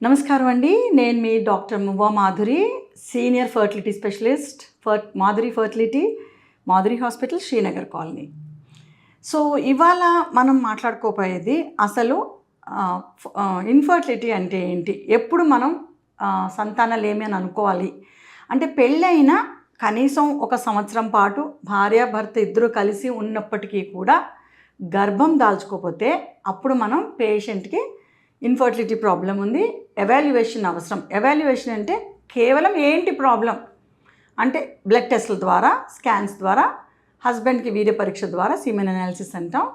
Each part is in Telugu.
నమస్కారం అండి. నేను మీ doctor Muvva Madhuri, senior fertility specialist Madhuri fertility, Madhuri hospital, Srinagar colony. So ఇవాళ మనం మాట్లాడుకోపోయేది అసలు ఇన్ఫర్టిలిటీ అంటే ఏంటి, ఎప్పుడు మనం సంతానలేమి అని అనుకోవాలి అంటే పెళ్ళైన కనీసం 1 సంవత్సరం పాటు భార్యాభర్త ఇద్దరు కలిసి ఉన్నప్పటికీ కూడా గర్భం దాల్చుకోకపోతే అప్పుడు మనం పేషెంట్కి ఇన్ఫర్టిలిటీ ప్రాబ్లం ఉంది, ఎవాల్యుయేషన్ అవసరం. ఎవాల్యుయేషన్ అంటే కేవలం ఏంటి ప్రాబ్లం అంటే బ్లడ్ టెస్ట్ల ద్వారా, స్కాన్స్ ద్వారా, హస్బెండ్కి వీర్య పరీక్ష ద్వారా, సీమెన్ అనాలిసిస్ అంటాం,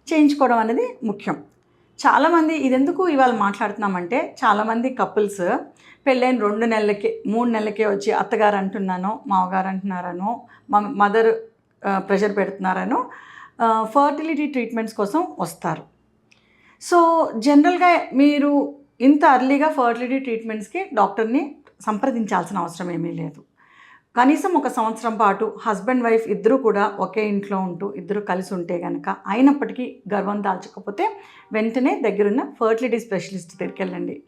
చేయించుకోవడం అనేది ముఖ్యం. చాలామంది ఇదెందుకు ఇవాళ మాట్లాడుతున్నామంటే చాలామంది కపుల్స్ పెళ్ళైన 2 నెలలకే 3 నెలలకే వచ్చి అత్తగారు అంటున్నానో, మామగారు అంటున్నారనో, మదర్ ప్రెషర్ పెడుతున్నారనో ఫర్టిలిటీ ట్రీట్మెంట్స్ కోసం వస్తారు. సో జనరల్గా మీరు ఇంత అర్లీగా ఫర్టిలిటీ ట్రీట్మెంట్స్కి డాక్టర్ని సంప్రదించాల్సిన అవసరం ఏమీ లేదు. కనీసం 1 సంవత్సరం పాటు హస్బెండ్ వైఫ్ ఇద్దరు కూడా ఒకే ఇంట్లో ఉంటూ ఇద్దరు కలిసి ఉంటే కనుక అయినప్పటికీ గర్భం దాల్చకపోతే వెంటనే దగ్గరున్న ఫర్టిలిటీ స్పెషలిస్ట్ దగ్గరికి వెళ్ళండి.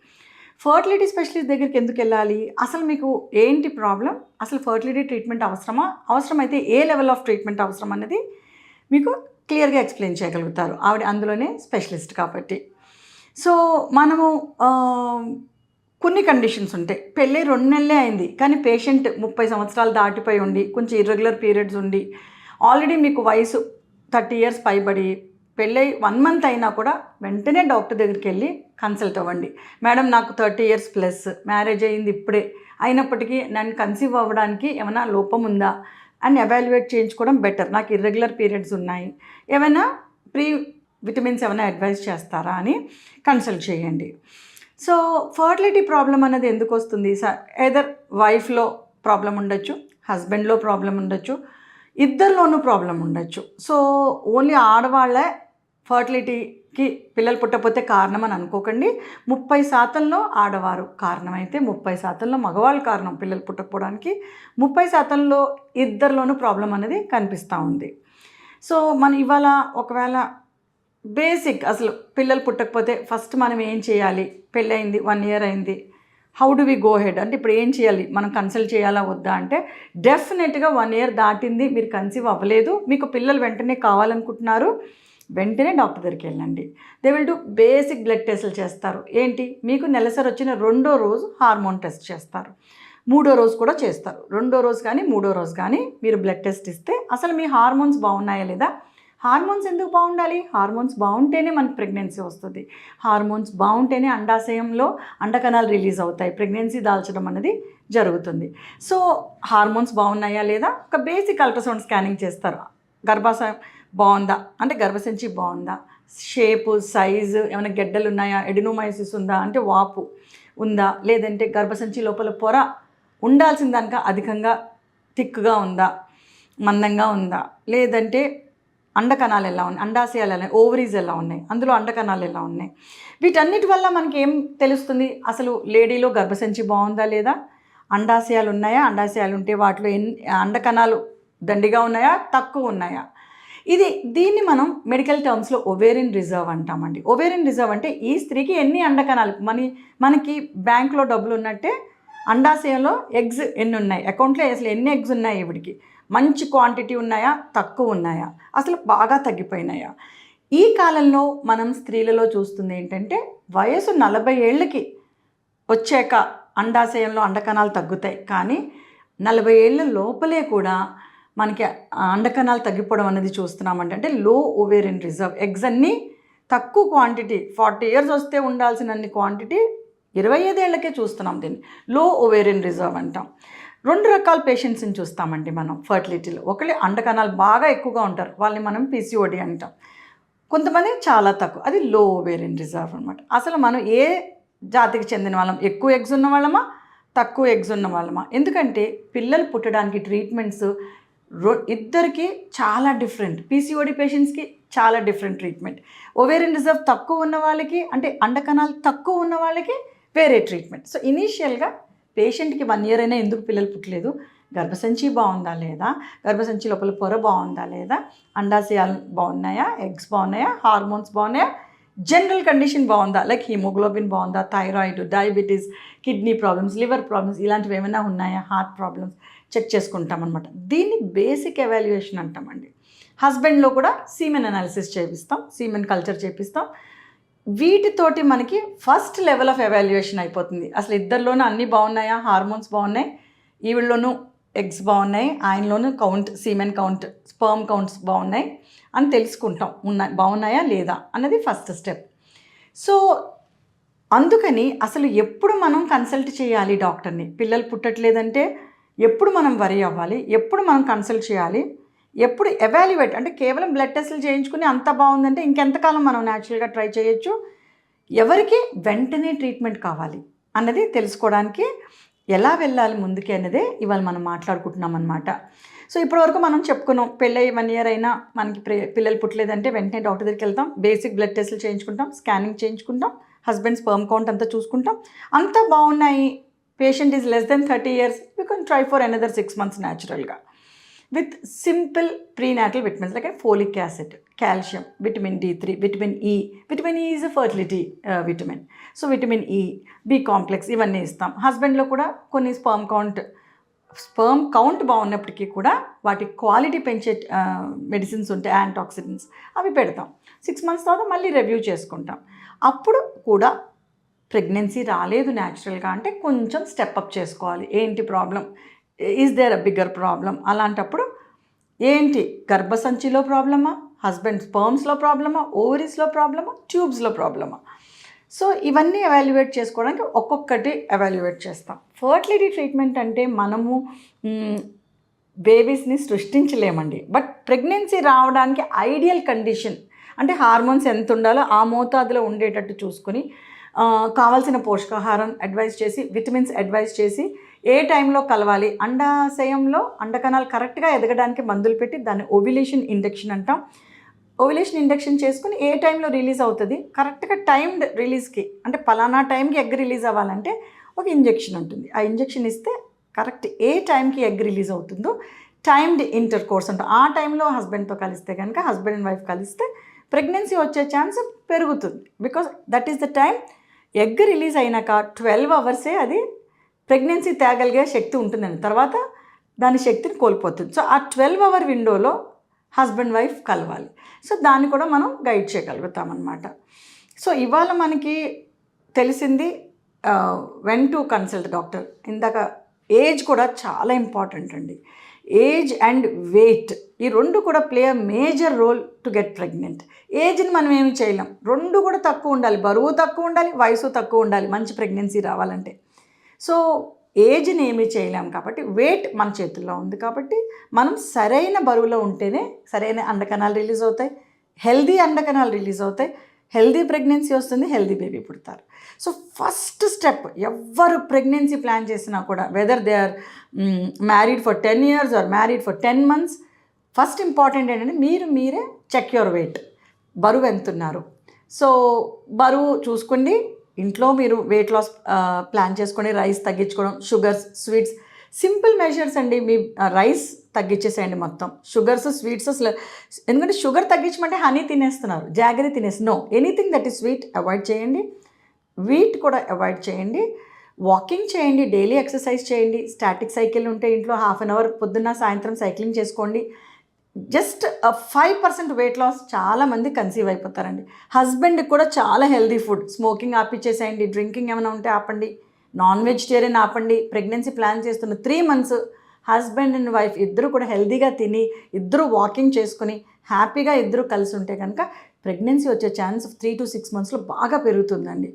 ఫర్టిలిటీ స్పెషలిస్ట్ దగ్గరికి ఎందుకు వెళ్ళాలి, అసలు మీకు ఏంటి ప్రాబ్లం, అసలు ఫర్టిలిటీ ట్రీట్మెంట్ అవసరమా, అవసరమైతే ఏ లెవెల్ ఆఫ్ ట్రీట్మెంట్ అవసరం అన్నది మీకు క్లియర్గా ఎక్స్ప్లెయిన్ చేయగలుగుతారు. ఆవిడ అందులోనే స్పెషలిస్ట్ కాబట్టి. సో మనము కొన్ని కండిషన్స్ ఉంటాయి. పెళ్ళి 2 నెలలే అయింది కానీ పేషెంట్ 30 సంవత్సరాలు దాటిపోయి ఉండి, కొంచెం ఇర్రెగ్యులర్ పీరియడ్స్ ఉండి, ఆల్రెడీ మీకు వయసు 30 years పైబడి పెళ్ళై 1 month అయినా కూడా వెంటనే డాక్టర్ దగ్గరికి వెళ్ళి కన్సల్ట్ అవ్వండి. మేడం నాకు 30 years ప్లస్, మ్యారేజ్ అయ్యింది ఇప్పుడే, అయినప్పటికీ నన్ను కన్సీవ్ అవ్వడానికి ఏమైనా లోపం ఉందా అని ఎవాల్యుయేట్ చేయించుకోవడం బెటర్. నాకు ఇర్రెగ్యులర్ పీరియడ్స్ ఉన్నాయి, ఏమైనా ప్రీ విటమిన్స్ ఏమైనా అడ్వైజ్ చేస్తారా అని కన్సల్ట్ చేయండి. సో ఫర్టిలిటీ ప్రాబ్లం అనేది ఎందుకు వస్తుంది, ఎదర్ వైఫ్లో ప్రాబ్లం ఉండొచ్చు, హస్బెండ్లో ప్రాబ్లం ఉండొచ్చు, ఇద్దరిలోనూ ప్రాబ్లం ఉండొచ్చు. సో ఓన్లీ ఆడవాళ్ళే ఫర్టిలిటీకి పిల్లలు పుట్టకపోతే కారణం అని అనుకోకండి. 30% ఆడవారు కారణమైతే 30% మగవాళ్ళు కారణం పిల్లలు పుట్టకపోవడానికి, 30% ఇద్దరిలోనూ ప్రాబ్లం అనేది కనిపిస్తూ ఉంది. సో మనం ఇవాళ ఒకవేళ బేసిక్ అసలు పిల్లలు పుట్టకపోతే ఫస్ట్ మనం ఏం చేయాలి, పెళ్ళయింది 1 year అయింది, how do we go head అంటే ఇప్పుడు ఏం చేయాలి, మనం కన్సల్ట్ చేయాలా వద్దా అంటే డెఫినెట్గా 1 year దాటింది, మీరు కన్సీవ్ అవ్వలేదు, మీకు పిల్లలు వెంటనే కావాలనుకుంటున్నారు, వెంటనే డాక్టర్ దగ్గరికి వెళ్ళండి. They will do basic blood టెస్ట్లు చేస్తారు. ఏంటి, మీకు నెలసరి వచ్చిన 2వ రోజు హార్మోన్ టెస్ట్ చేస్తారు, 3వ రోజు కూడా చేస్తారు. 2వ రోజు కానీ 3వ రోజు కానీ మీరు బ్లడ్ టెస్ట్ ఇస్తే అసలు మీ హార్మోన్స్ బాగున్నాయా లేదా. హార్మోన్స్ ఎందుకు బాగుండాలి, హార్మోన్స్ బాగుంటేనే మనకు ప్రెగ్నెన్సీ వస్తుంది, హార్మోన్స్ బాగుంటేనే అండాశయంలో అండకణాలు రిలీజ్ అవుతాయి, ప్రెగ్నెన్సీ దాల్చడం అనేది జరుగుతుంది. సో హార్మోన్స్ బాగున్నాయా లేదా ఒక బేసిక్ అల్ట్రాసౌండ్ స్కానింగ్ చేస్తారు. గర్భాశయం బాగుందా అంటే గర్భసంచి బాగుందా, షేపు సైజు ఏమైనా గెడ్డలు ఉన్నాయా, ఎడినోమైసిస్ ఉందా అంటే వాపు ఉందా, లేదంటే గర్భసంచి లోపల పొర ఉండాల్సిన దానిక అధికంగా థిక్గా ఉందా, మందంగా ఉందా, లేదంటే అండకణాలు ఎలా ఉన్నాయి, అండాశయాలు ఎలా, ఓవరీస్ ఎలా ఉన్నాయి, అందులో అండకణాలు ఎలా ఉన్నాయి, వీటన్నిటి వల్ల మనకి ఏం తెలుస్తుంది, అసలు లేడీలో గర్భసంచి బాగుందా లేదా, అండాశయాలు ఉన్నాయా, అండాశయాలు ఉంటే వాటిలో అండకణాలు దండిగా ఉన్నాయా, తక్కువ ఉన్నాయా. దీన్ని మనం మెడికల్ టర్మ్స్లో ఓవేరియన్ రిజర్వ్ అంటామండి. ఓవేరియన్ రిజర్వ్ అంటే ఈ స్త్రీకి ఎన్ని అండకణాలు, మనకి బ్యాంక్లో డబ్బులు ఉన్నట్టే అండాశయంలో ఎగ్స్ ఎన్ని ఉన్నాయి, అకౌంట్లో అసలు ఎన్ని ఎగ్స్ ఉన్నాయి, ఇవిడికి మంచి క్వాంటిటీ ఉన్నాయా, తక్కువ ఉన్నాయా, అసలు బాగా తగ్గిపోయినాయా. ఈ కాలంలో మనం స్త్రీలలో చూస్తుంది ఏంటంటే వయసు 40 ఏళ్ళకి వచ్చాక అండాశయంలో అండకణాలు తగ్గుతాయి, కానీ 40 ఏళ్ళ లోపలే కూడా మనకి అండకణాలు తగ్గిపోవడం అనేది చూస్తున్నామంటే అంటే లో ఓవేరియన్ రిజర్వ్. ఎగ్స్ అన్నీ తక్కువ క్వాంటిటీ, 40 years వస్తే ఉండాల్సినన్ని క్వాంటిటీ 25 ఏళ్ళకే చూస్తున్నాం. దీన్ని లో ఓవేరియన్ రిజర్వ్ అంటాం. 2 రకాల పేషెంట్స్ని చూస్తామండి మనం ఫర్టిలిటీలో. ఒకళ్ళు అండకణాలు బాగా ఎక్కువగా ఉంటారు, వాళ్ళని మనం పీసీఓడి అంటాం. కొంతమంది చాలా తక్కువ, అది లో ఓవేరియన్ రిజర్వ్ అనమాట. అసలు మనం ఏ జాతికి చెందిన వాళ్ళం, ఎక్కువ ఎగ్స్ ఉన్న వాళ్ళమా, తక్కువ ఎగ్స్ ఉన్న వాళ్ళమా. ఎందుకంటే పిల్లలు పుట్టడానికి ట్రీట్మెంట్స్ ఇద్దరికి చాలా డిఫరెంట్. పీసీఓడి పేషెంట్స్కి చాలా డిఫరెంట్ ట్రీట్మెంట్. ఓవేరియన్ రిజర్వ్ తక్కువ ఉన్న వాళ్ళకి అంటే అండకణాలు తక్కువ ఉన్న వాళ్ళకి వేరే ట్రీట్మెంట్. సో ఇనీషియల్గా పేషెంట్కి 1 year అయినా ఎందుకు పిల్లలు పుట్టలేదు, గర్భసంచి బాగుందా లేదా, గర్భసంచి లోపల పొర బాగుందా లేదా, అండాశయాలు బాగున్నాయా, ఎగ్స్ బాగున్నాయా, హార్మోన్స్ బాగున్నాయా, జనరల్ కండిషన్ బాగుందా, లైక్ హిమోగ్లోబిన్ బాగుందా, thyroid, diabetes, kidney problems, liver problems ఇలాంటివి ఏమైనా ఉన్నాయా, హార్ట్ ప్రాబ్లమ్స్ చెక్ చేసుకుంటాం అనమాట. దీన్ని బేసిక్ ఎవాల్యుయేషన్ అంటామండి. హస్బెండ్లో కూడా సీమెన్ అనాలిసిస్ చేపిస్తాం, సీమెన్ కల్చర్ చేపిస్తాం. వీటితోటి మనకి ఫస్ట్ లెవెల్ ఆఫ్ ఎవాల్యుయేషన్ అయిపోతుంది. అసలు ఇద్దరిలోనూ అన్నీ బాగున్నాయా, హార్మోన్స్ బాగున్నాయి, ఈవిడలోనూ ఎగ్స్ బాగున్నాయి, ఆయనలోనూ count, semen count, sperm counts బాగున్నాయి అని తెలుసుకుంటాం. బాగున్నాయా లేదా అన్నది ఫస్ట్ స్టెప్. సో అందుకని అసలు ఎప్పుడు మనం కన్సల్ట్ చేయాలి డాక్టర్ని? పిల్లలు పుట్టట్లేదంటే ఎప్పుడు మనం వరీ అవ్వాలి, ఎప్పుడు మనం కన్సల్ట్ చేయాలి, ఎప్పుడు ఎవాల్యుయేట్ అంటే కేవలం బ్లడ్ టెస్టులు చేయించుకుని అంత బాగుందంటే ఇంకెంతకాలం మనం న్యాచురల్గా ట్రై చేయొచ్చు, ఎవరికి వెంటనే ట్రీట్మెంట్ కావాలి అన్నది తెలుసుకోవడానికి ఎలా వెళ్ళాలి ముందుకి అన్నదే ఇవాళ మనం మాట్లాడుకుంటున్నాం అనమాట. సో ఇప్పటివరకు మనం చెప్పుకున్నాం, పెళ్ళై 1 year అయినా మనకి పిల్లలు పుట్టలేదంటే వెంటనే డాక్టర్ దగ్గరికి వెళ్తాం, బేసిక్ బ్లడ్ టెస్టులు చేయించుకుంటాం, స్కానింగ్ చేయించుకుంటాం, హస్బెండ్ స్పర్మ్ కౌంట్ అంతా చూసుకుంటాం, అంతా బాగున్నాయి, patient is less than 30 years, you can try for another 6 months న్యాచురల్గా with simple prenatal vitamins like folic acid, calcium, vitamin D3, vitamin E. Vitamin E is a fertility vitamin. So vitamin E, B complex ఇవన్నీ ఇస్తాం. హస్బెండ్లో కూడా కొన్ని స్పర్మ్ కౌంట్ బాగున్నప్పటికీ కూడా వాటి క్వాలిటీ పెంచే మెడిసిన్స్ ఉంటాయి, యాంటాక్సిడెంట్స్, అవి పెడతాం. 6 months తర్వాత మళ్ళీ రివ్యూ చేసుకుంటాం. అప్పుడు కూడా ప్రెగ్నెన్సీ రాలేదు న్యాచురల్గా అంటే కొంచెం స్టెప్అప్ చేసుకోవాలి. ఏంటి problem, is there a bigger problem? అలాంటప్పుడు ఏంటి, గర్భసంచిలో ప్రాబ్లమా, హస్బెండ్ స్పర్మ్స్లో ప్రాబ్లమా, ఓవరీస్లో ప్రాబ్లమా, ట్యూబ్స్లో ప్రాబ్లమా? సో ఇవన్నీ ఎవాల్యుయేట్ చేసుకోవడానికి ఒక్కొక్కటి ఎవాల్యుయేట్ చేస్తాం. ఫర్టిలిటీ ట్రీట్మెంట్ అంటే మనము బేబీస్ని సృష్టించలేమండి, బట్ ప్రెగ్నెన్సీ రావడానికి ఐడియల్ కండిషన్ అంటే హార్మోన్స్ ఎంత ఉండాలో ఆ మోతాదులో ఉండేటట్టు చూసుకుని కావాల్సిన పోషకాహారం అడ్వైస్ చేసి, విటమిన్స్ అడ్వైస్ చేసి, ఏ టైంలో కలవాలి, అండాశయంలో అండకణాలు కరెక్ట్గా ఎదగడానికి మందులు పెట్టి దాన్ని ఓవ్యులేషన్ ఇండక్షన్ అంటాం. ఓవ్యులేషన్ ఇండక్షన్ చేసుకుని ఏ టైంలో రిలీజ్ అవుతుంది, కరెక్ట్గా టైమ్డ్ రిలీజ్కి అంటే పలానా టైంకి ఎగ్ రిలీజ్ అవ్వాలంటే ఒక ఇంజెక్షన్ ఉంటుంది. ఆ ఇంజెక్షన్ ఇస్తే కరెక్ట్ ఏ టైంకి ఎగ్ రిలీజ్ అవుతుందో టైమ్డ్ ఇంటర్ కోర్స్ అంటాం. ఆ టైంలో హస్బెండ్తో కలిస్తే కనుక, హస్బెండ్ అండ్ వైఫ్ కలిస్తే ప్రెగ్నెన్సీ వచ్చే ఛాన్స్ పెరుగుతుంది. Because that is the time. Egg release అయినాక 12 hours అది ప్రెగ్నెన్సీ తేగలిగే శక్తి ఉంటుందండి, తర్వాత దాని శక్తిని కోల్పోతుంది. సో ఆ 12 hour విండోలో హస్బెండ్ వైఫ్ కలవాలి. సో దాన్ని కూడా మనం గైడ్ చేయగలుగుతామన్నమాట. సో ఇవాళ మనకి తెలిసింది వెన్ టు కన్సల్ట్ డాక్టర్. ఇందాక ఏజ్ కూడా చాలా ఇంపార్టెంట్ అండి. ఏజ్ అండ్ వెయిట్ ఈ రెండు కూడా play a major role to get pregnant. ఏజ్ని మనం ఏమి చేయలేం, రెండు కూడా తక్కువ ఉండాలి, బరువు తక్కువ ఉండాలి, వయసు తక్కువ ఉండాలి మంచి ప్రెగ్నెన్సీ రావాలంటే. సో ఏజ్ని ఏమీ చేయలేం కాబట్టి వెయిట్ మన చేతుల్లో ఉంది కాబట్టి మనం సరైన బరువులో ఉంటేనే సరైన అండకణాలు రిలీజ్ అవుతాయి, హెల్దీ అండకణాలు రిలీజ్ అవుతాయి, హెల్దీ ప్రెగ్నెన్సీ వస్తుంది, హెల్దీ బేబీ పుడతారు. సో ఫస్ట్ స్టెప్ ఎవ్వరు ప్రెగ్నెన్సీ ప్లాన్ చేసినా కూడా, whether they are married for 10 years are married for 10 months, first important ఏంటంటే మీరే చెక్ యువర్ వెయిట్, బరువు ఎంతున్నారు. సో బరువు చూసుకోండి, ఇంట్లో మీరు వెయిట్ లాస్ ప్లాన్ చేసుకొని రైస్ తగ్గించుకోవడం, షుగర్స్, స్వీట్స్, సింపుల్ మెజర్స్ అండి. మీ రైస్ తగ్గించేసేయండి మొత్తం, షుగర్స్, స్వీట్స్ అసలు, ఎందుకంటే షుగర్ తగ్గించమంటే హనీ తినేస్తున్నారు, jaggery no, anything that is sweet avoid చేయండి, వీట్ కూడా అవాయిడ్ చేయండి, వాకింగ్ చేయండి, డైలీ ఎక్సర్సైజ్ చేయండి, స్టాటిక్ సైకిల్ ఉంటే ఇంట్లో 1/2 hour పొద్దున్న సాయంత్రం సైక్లింగ్ చేసుకోండి. జస్ట్ 5% వెయిట్ లాస్ చాలామంది కన్సీవ్ అయిపోతారండి. హస్బెండ్కి కూడా చాలా హెల్దీ ఫుడ్, స్మోకింగ్ ఆపిచ్చేసేయండి, డ్రింకింగ్ ఏమైనా ఉంటే ఆపండి, నాన్ వెజిటేరియన్ ఆపండి. ప్రెగ్నెన్సీ ప్లాన్ చేస్తున్న 3 months హస్బెండ్ అండ్ వైఫ్ ఇద్దరు కూడా హెల్దీగా తిని, ఇద్దరు వాకింగ్ చేసుకుని హ్యాపీగా ఇద్దరు కలిసి ఉంటే కనుక ప్రెగ్నెన్సీ వచ్చే ఛాన్స్ 3 to 6 monthsలో బాగా పెరుగుతుందండి.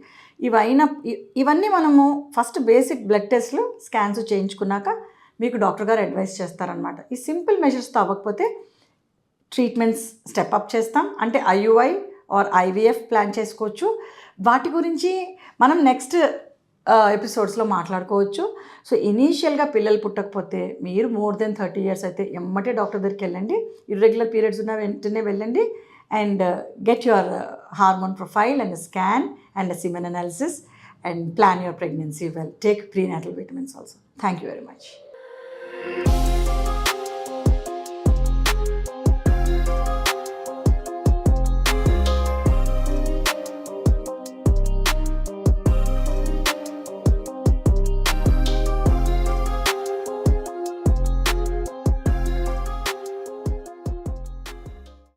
ఇవన్నీ మనము ఫస్ట్ బేసిక్ బ్లడ్ టెస్ట్లు, స్కాన్స్ చేయించుకున్నాక మీకు డాక్టర్ గారు అడ్వైస్ చేస్తారనమాట. ఈ సింపుల్ మెజర్స్తో అవ్వకపోతే ట్రీట్మెంట్స్ స్టెప్అప్ చేస్తాం, అంటే IUI ఆర్ IVF ప్లాన్ చేసుకోవచ్చు. వాటి గురించి మనం నెక్స్ట్ ఎపిసోడ్స్లో మాట్లాడుకోవచ్చు. సో ఇనీషియల్గా పిల్లలు పుట్టకపోతే మీరు more than 30 years అయితే ఎమ్మటే డాక్టర్ దగ్గరికి వెళ్ళండి, ఇర్రెగ్యులర్ పీరియడ్స్ ఉన్న వెంటనే వెళ్ళండి and get your hormone profile and scan and semen analysis and plan your pregnancy well. Take prenatal vitamins also. Thank you very much.